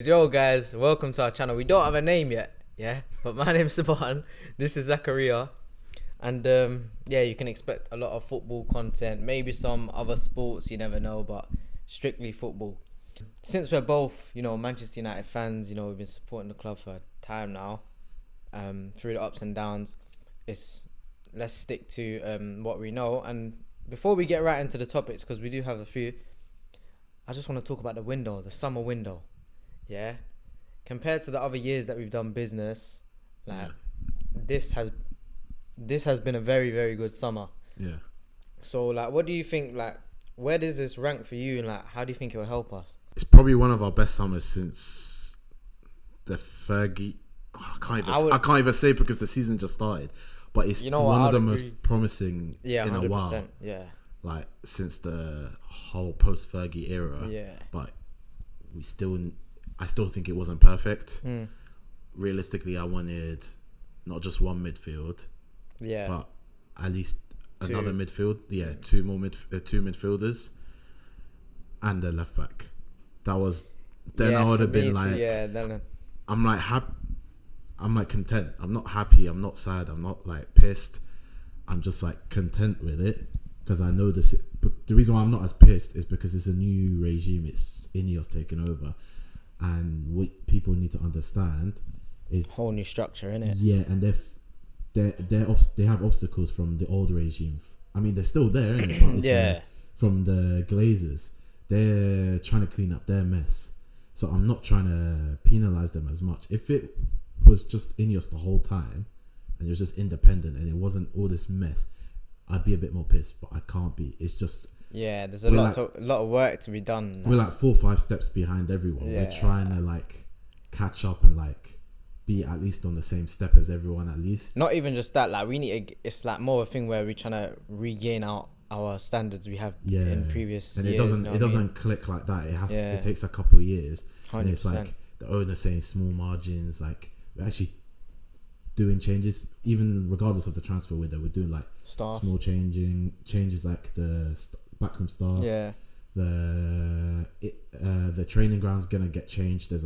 Yo guys, welcome to our channel. We don't have a name yet, yeah, but my name's Saban. This is Zachariah, and yeah, you can expect a lot of football content, maybe some other sports, you never know, but strictly football. Since we're both, Manchester United fans, we've been supporting the club for a time now, through the ups and downs. Let's stick to what we know. And before we get right into the topics, because we do have a few, I just want to talk about the summer window. Yeah, compared to the other years that we've done business, this has been a very, very good summer. Yeah. So what do you think? Where does this rank for you, and how do you think it will help us? It's probably one of our best summers since the Fergie. I can't even say because the season just started, but it's one of the most promising in a while. Yeah. Since the whole post Fergie era. Yeah. But I still think it wasn't perfect. Realistically, I wanted not just one midfield, but at least another midfield. Yeah, two midfielders, and a left back. That was then I would have been I'm content. I'm not happy. I'm not sad. I'm not pissed. I'm just content with it because I know this. The reason why I'm not as pissed is because it's a new regime. It's Ineos taking over. And what people need to understand is whole new structure, innit? Yeah, and they have obstacles from the old regime. I mean, they're still there, innit? But it's, from the Glazers, they're trying to clean up their mess. So I'm not trying to penalize them as much. If it was just Ineos the whole time, and it was just independent, and it wasn't all this mess, I'd be a bit more pissed. But I can't be. It's just. Yeah, there's a lot of work to be done. We're 4 or 5 steps behind everyone. Yeah. We're trying to catch up and be at least on the same step as everyone at least. Not even just that, we need to, it's more of a thing where we're trying to regain our standards we have in previous and years. It doesn't click like that. It takes a couple of years. 100%. And it's the owner saying small margins, we're actually doing changes, even regardless of the transfer window. We're doing small changes the backroom staff. Yeah. The training ground's gonna get changed. There's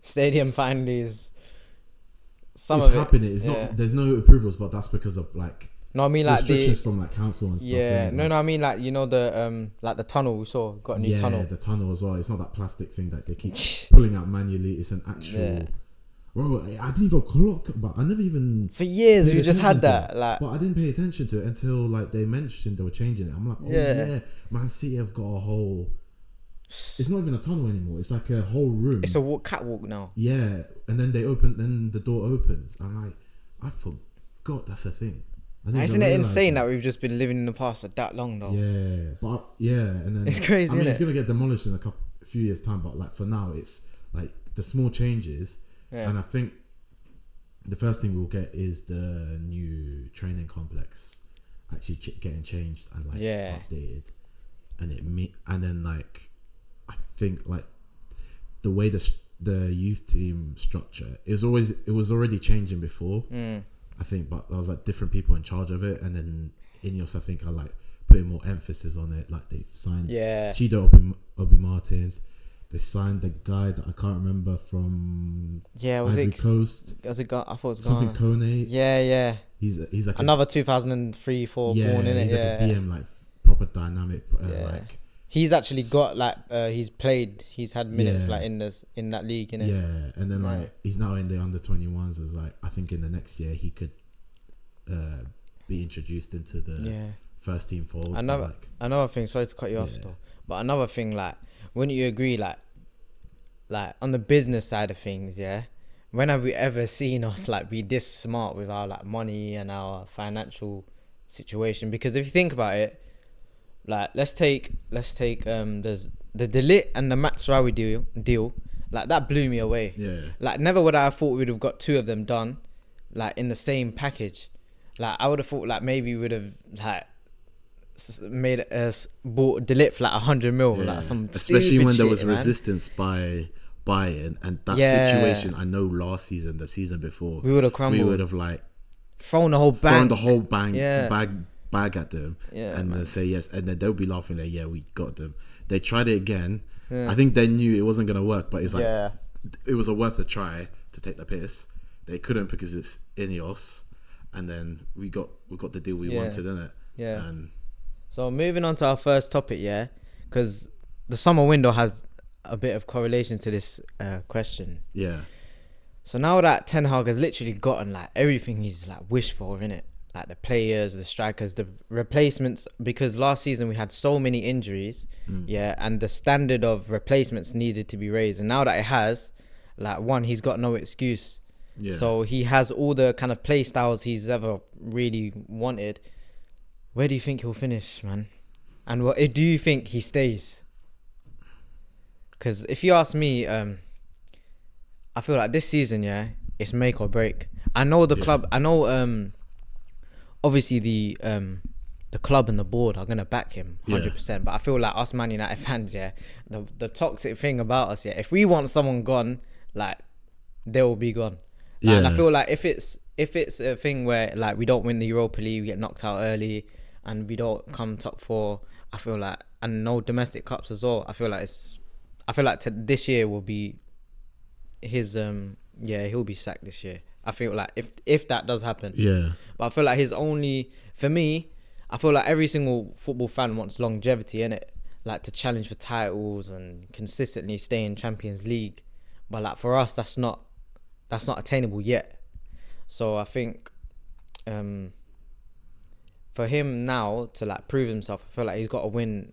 stadium finally is. It's happening. It's not. There's no approvals, but that's because of No, I mean restrictions from council and stuff. Yeah. No, I mean the tunnel we saw got a new tunnel. Yeah, the tunnel as well. It's not that plastic thing that they keep pulling out manually. It's an actual. Yeah. Bro, I didn't even clock, but I never even. For years, we just had that. But I didn't pay attention to it until they mentioned they were changing it. I'm like, yeah, Man City have got a whole. It's not even a tunnel anymore. It's a whole room. It's a catwalk now. Yeah, and then then the door opens. I'm I forgot that's a thing. Isn't it insane that we've just been living in the past for that long though? Yeah, but and then it's crazy. I mean, it's gonna get demolished in a few years' time. But for now, it's the small changes. Yeah. And I think the first thing we'll get is the new training complex actually getting changed and updated, and then I think the way the youth team structure it was already changing before. I think, but there was different people in charge of it, and then Ineos I think are putting more emphasis on it. They've signed Chido Obi Martins. They signed the guy that I can't remember from Ivory Coast. Was it I thought it was something Ghana. Kone. Yeah. He's another 2003-4 born in it. He's a DM proper dynamic. He's actually got he's had minutes in that league, innit? Yeah, and then he's now in the under 21s. As I think in the next year he could be introduced into the first team fold. Another thing. Sorry to cut you off though, but another thing wouldn't you agree on the business side of things, when have we ever seen us be this smart with our money and our financial situation? Because if you think about it, let's take there's the De Ligt and the Maxraoui deal that blew me away. Never would I have thought we'd have got 2 of them done in the same package. I would have thought maybe we would have made us bought De Ligt for 100 mil, some especially when there was man. Resistance by Bayern and that situation. I know last season, the season before, we would have crumbled. We would have thrown the whole bag bag bag at them and then say yes, and then they'll be laughing like, yeah, we got them. They tried it again. I think they knew it wasn't gonna work, but it's like it was worth a try to take the piss. They couldn't because it's Ineos, and then we got the deal we wanted, innit? Yeah. And so moving on to our first topic, because the summer window has a bit of correlation to this question. Yeah. So now that Ten Hag has literally gotten like everything he's like wished for, innit? Like the players, the strikers, the replacements, because last season we had so many injuries, and the standard of replacements needed to be raised. And now that it has, like, one, he's got no excuse. Yeah. So he has all the kind of play styles he's ever really wanted. Where do you think he'll finish, man? And what do you think he stays? Because if you ask me, I feel like this season, it's make or break. I know the club. I know, obviously the club and the board are gonna back him 100%. But I feel like us Man United fans, the toxic thing about us, if we want someone gone, like, they will be gone. And I feel like if it's a thing where like we don't win the Europa League, we get knocked out early, and we don't come top 4, I feel like, and no domestic cups as well, I feel like this year will be his he'll be sacked this year. I feel like if that does happen. Yeah. But I feel like for me, I feel like every single football fan wants longevity, innit? Like to challenge for titles and consistently stay in Champions League. But like for us, that's not attainable yet. So I think for him now to like prove himself, I feel like he's got to win.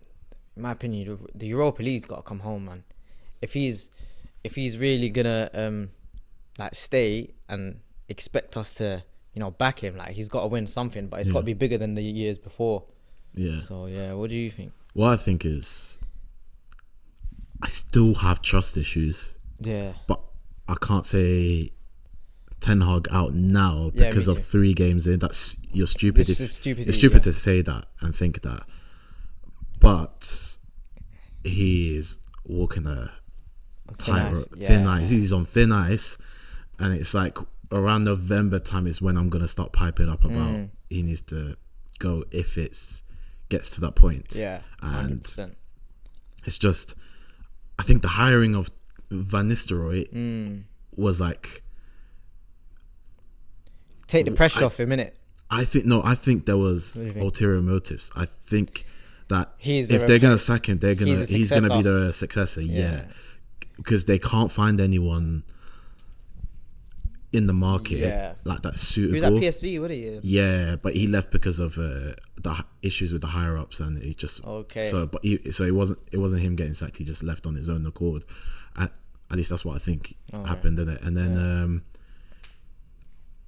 In my opinion, the Europa League's got to come home, man. If he's really gonna like stay and expect us to back him, like he's got to win something, but it's got to be bigger than the years before. Yeah. So what do you think? What I think is, I still have trust issues. Yeah. But I can't say Ten Hag out now because of 3 games in. You're stupid. It's stupid to say that and think that. But he is walking a tightrope, thin ice. He's on thin ice, and it's like around November time is when I'm gonna start piping up about he needs to go if it gets to that point. Yeah, 100%. And it's just, I think the hiring of Van Nistelrooy was like, take the pressure off him, innit? I think there was ulterior motives. I think that if they're gonna sack him, he's gonna be the successor. Yeah, because they can't find anyone in the market like that suitable. He was at PSV, what are you? Yeah, but he left because of the issues with the higher ups, and he just it wasn't him getting sacked. He just left on his own accord. At least that's what I think happened, didn't it? And then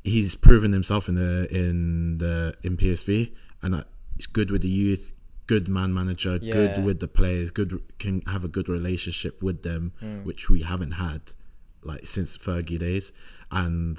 he's proven himself in PSV, and he's good with the youth, good manager, good with the players, can have a good relationship with them, which we haven't had like since Fergie days. And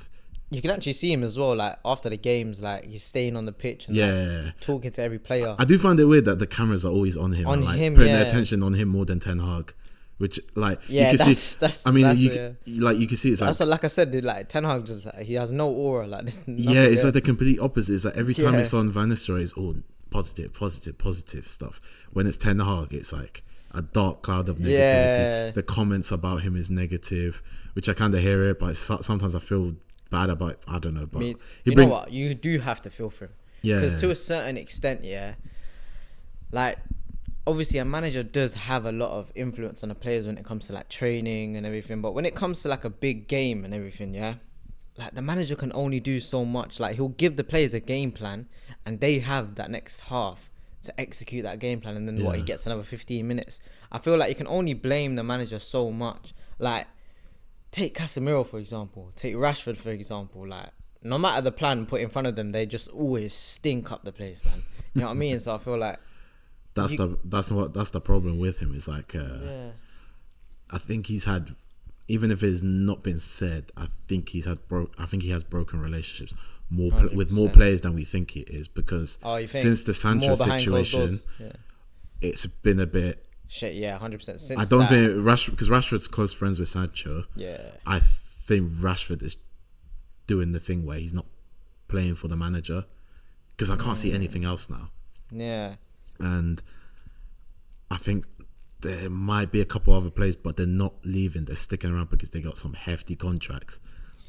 you can actually see him as well, like after the games, like he's staying on the pitch and like, talking to every player. I do find it weird that the cameras are always on him, putting their attention on him more than Ten Hag. Which, like, you can see. I mean, you can see it's like. Like I said, like Ten Hag just he has no aura. Like this. It's like the complete opposite. It's like every time it's on Van Nistelrooy, it's all positive stuff. When it's Ten Hag, it's like a dark cloud of negativity. Yeah. The comments about him is negative, which I kind of hear it, but sometimes I feel bad about. I don't know, but you know what? You do have to feel for him. Yeah. Because to a certain extent, like. Obviously, a manager does have a lot of influence on the players when it comes to like training and everything. But when it comes to like a big game and everything, like the manager can only do so much. Like he'll give the players a game plan, and they have that next half to execute that game plan. And then he gets another 15 minutes. I feel like you can only blame the manager so much. Like take Casemiro for example, take Rashford for example. Like no matter the plan put in front of them, they just always stink up the place, man. You know what I mean? So I feel like. That's the problem with him. It's like I think he's had, even if it's not been said, I think he has broken relationships with more players than we think it is, because since the Sancho situation, it's been a bit shit. 100%. I don't think because Rashford's close friends with Sancho. Yeah, I think Rashford is doing the thing where he's not playing for the manager because I can't see anything else now. Yeah. And I think there might be a couple other players, but they're not leaving. They're sticking around because they got some hefty contracts.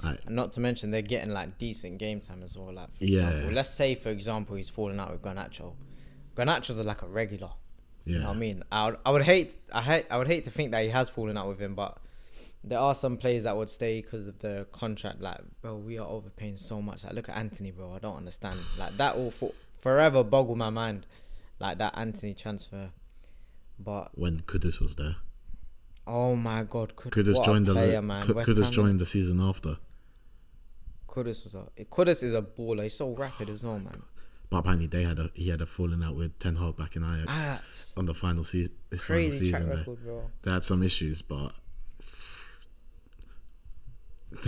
Like, Not to mention they're getting like decent game time as well. Like, for Yeah. example, let's say for example he's falling out with Garnacho. Garnacho's like a regular. yeah, You know what I mean? I would hate to think that he has fallen out with him, but there are some players that would stay because of the contract. Like, bro, we are overpaying so much. Like, look at Anthony, bro. I don't understand. Like, that will forever boggle my mind. Like, that Anthony transfer. But when Kudus was there, oh my God, Kudus what joined a player, man. West Kudus Ham, joined the season after. Kudus is a baller. He's so rapid as well, man. But apparently he had a falling out with Ten Hag back in Ajax on the final season. This final Crazy track season, record, bro. they had some issues, but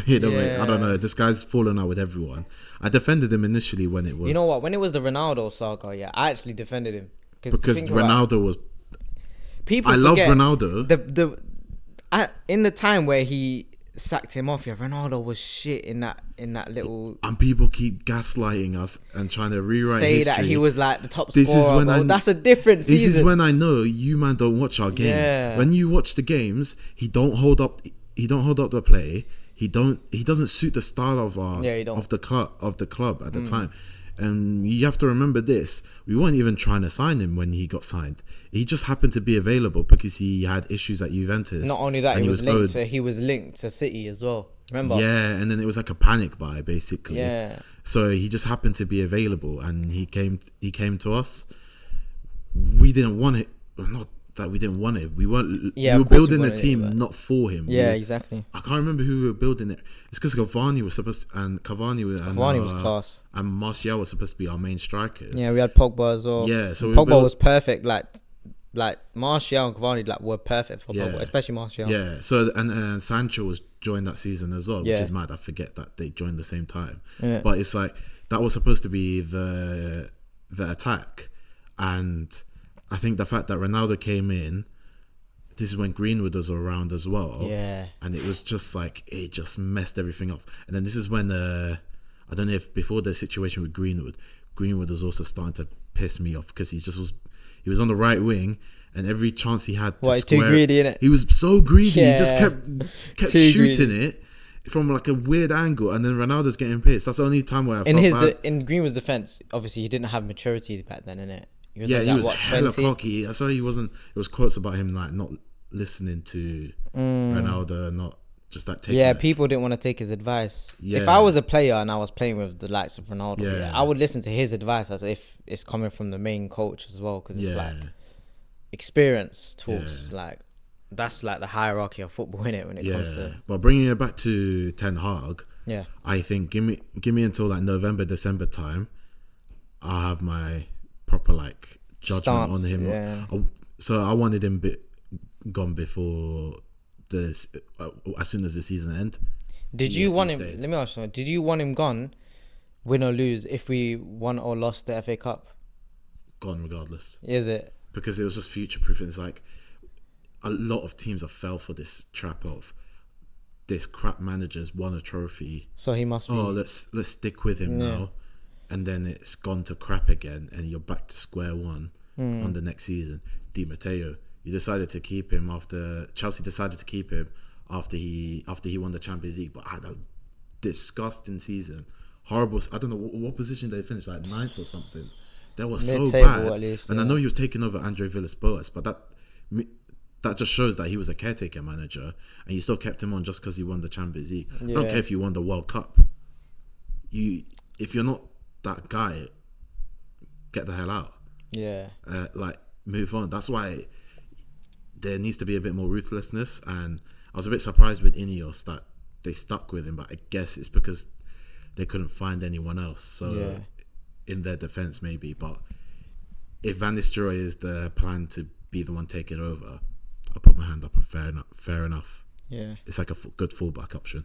I don't know. This guy's fallen out with everyone. I defended him initially when it was. You know what? When it was the Ronaldo saga, yeah, I actually defended him because Ronaldo was. People I love forget Ronaldo. In the time where he sacked him off, yeah, Ronaldo was shit in that little. And people keep gaslighting us and trying to rewrite Say history. that he was like the top This is scorer. when That's a different season. This is when I know you man don't watch our games. Yeah. When you watch the games, he don't hold up the play. He doesn't suit the style of the club at the time. And you have to remember this. We weren't even trying to sign him when he got signed. He just happened to be available because he had issues at Juventus. Not only that, and he was linked to City as well. Remember? Yeah, and then it was like a panic buy basically. Yeah. So he just happened to be available, and he came to us. We didn't want it. Not that we didn't want it. We weren't. Yeah, we were of course building we a wanted team it, but- not for him. Yeah, exactly. I can't remember who we were building it. It's because Cavani was class. and Martial was supposed to be our main strikers. Yeah, we had Pogba as well. Yeah, so Pogba was perfect. Like Martial and Cavani were perfect for Yeah. Pogba, especially Martial. Yeah. So and Sancho was joined that season as well, which Yeah. is mad. I forget that they joined the same time. Yeah. But it's like that was supposed to be the attack, and I think the fact that Ronaldo came in. This is when Greenwood was around as well. Yeah. And it was just like, it just messed everything up. And then this is when, I don't know if before the situation with Greenwood was also starting to piss me off because he was on the right wing and every chance he had to Too greedy, innit? he was so greedy. Yeah. He just kept Too shooting greedy. it from like a weird angle and then Ronaldo's getting pissed. That's the only time where I felt bad. In Greenwood's defense, obviously he didn't have maturity back then, innit? He was He was hella 20? cocky. I saw he wasn't. There was quotes about him like not listening to Ronaldo, not just that taking. Yeah, it. people didn't want to take his advice. Yeah. If I was a player and I was playing with the likes of Ronaldo, Yeah. I would listen to his advice as if it's coming from the main coach as well, because it's like experience talks. Yeah. Like that's like the hierarchy of football, innit? When it comes to But bringing it back to Ten Hag, yeah, I think give me until like November, December time. I'll have my proper like judgment Stance, on him. yeah. So I wanted him gone before as soon as the season end. Did you want him? stayed. Let me ask you. Did you want him gone, win or lose, if we won or lost the FA Cup? Gone regardless. Is it? Because it was just future proof. It's like a lot of teams have fell for this trap of this crap manager's won a trophy. So he must be. Oh, let's stick with him now, and then it's gone to crap again, and you're back to square one on the next season. Di Matteo, you decided to keep him after Chelsea decided to keep him after he won the Champions League, but had a disgusting season. Horrible. I don't know what position they finished, like 9th or something. They were so Mid-table bad, at least, and I yeah. know he was taking over Andre Villas-Boas, but that just shows that he was a caretaker manager, and you still kept him on just because he won the Champions League. I don't care if you won the World Cup. If you're not that guy, get the hell out. Yeah. Move on. That's why there needs to be a bit more ruthlessness, and I was a bit surprised with Ineos that they stuck with him, but I guess it's because they couldn't find anyone else. So in their defense, maybe. But if Van Nistelrooy is the plan to be the one taking over, I'll put my hand up and fair enough. Yeah. It's like a good fallback option.